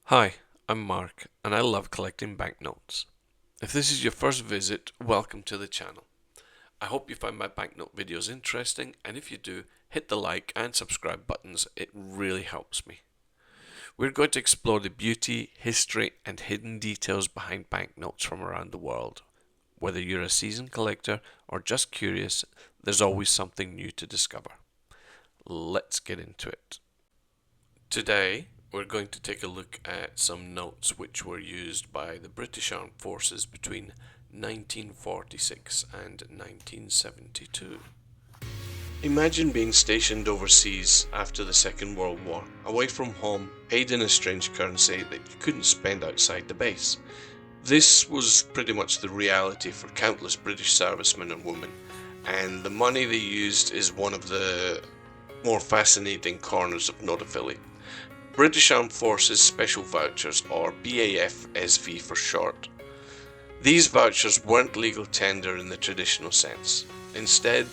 Hi, I'm Mark, and I love collecting banknotes. If this is your first visit, welcome to the channel. I hope you find my banknote videos interesting, and if you do, hit the like and subscribe buttons, it really helps me. We're going to explore the beauty, history, and hidden details behind banknotes from around the world. Whether you're a seasoned collector or just curious, there's always something new to discover. Let's get into it. Today, we're going to take a look at some notes which were used by the British Armed Forces between 1946 and 1972. Imagine being stationed overseas after the Second World War, away from home, paid in a strange currency that you couldn't spend outside the base. This was pretty much the reality for countless British servicemen and women, and the money they used is one of the more fascinating corners of Notaphily. British Armed Forces Special Vouchers, or BAFSV for short. These vouchers weren't legal tender in the traditional sense. Instead,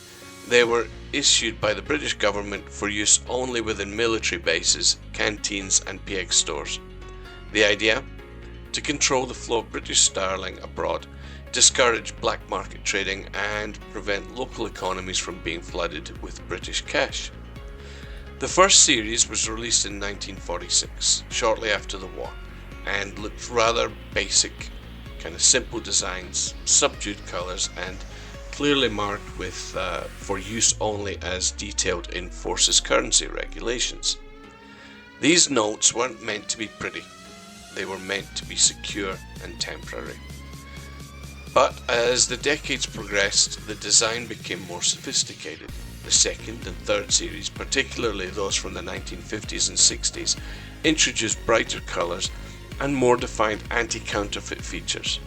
they were issued by the British government for use only within military bases, canteens and PX stores. The idea? To control the flow of British sterling abroad, discourage black market trading and prevent local economies from being flooded with British cash. The first series was released in 1946, shortly after the war, and looked rather basic, kind of simple designs, subdued colours, and clearly marked with for use only as detailed in Forces currency regulations. These notes weren't meant to be pretty, they were meant to be secure and temporary. But as the decades progressed, the design became more sophisticated. The second and third series, particularly those from the 1950s and 60s, introduced brighter colours and more defined anti-counterfeit features.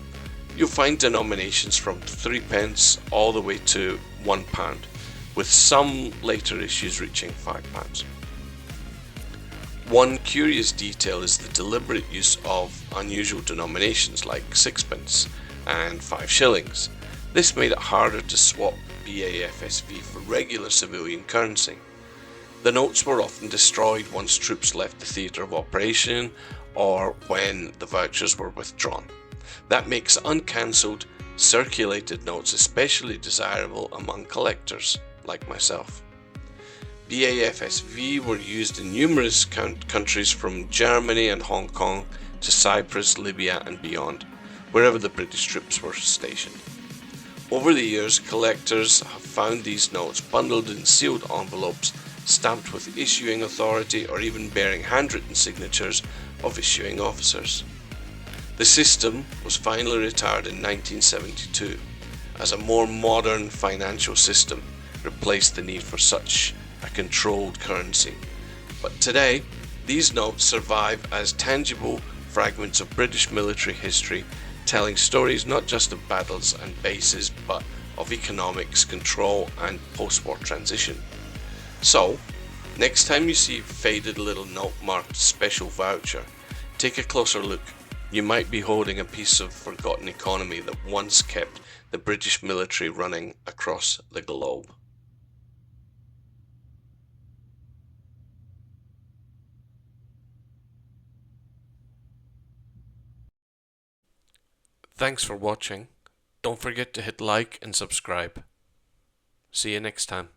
You'll find denominations from 3p all the way to £1, with some later issues reaching £5. One curious detail is the deliberate use of unusual denominations like 6p and 5 shillings. This made it harder to swap BAFSV for regular civilian currency. The notes were often destroyed once troops left the theatre of operation or when the vouchers were withdrawn. That makes uncancelled, circulated notes especially desirable among collectors like myself. BAFSV were used in numerous countries from Germany and Hong Kong to Cyprus, Libya and beyond, wherever the British troops were stationed. Over the years, collectors have found these notes bundled in sealed envelopes, stamped with issuing authority or even bearing handwritten signatures of issuing officers. The system was finally retired in 1972 as a more modern financial system replaced the need for such a controlled currency. But today, these notes survive as tangible fragments of British military history, telling stories not just of battles and bases, but of economics, control and post-war transition. So, next time you see a faded little note marked special voucher, take a closer look. You might be holding a piece of forgotten economy that once kept the British military running across the globe. Thanks for watching. Don't forget to hit like and subscribe. See you next time.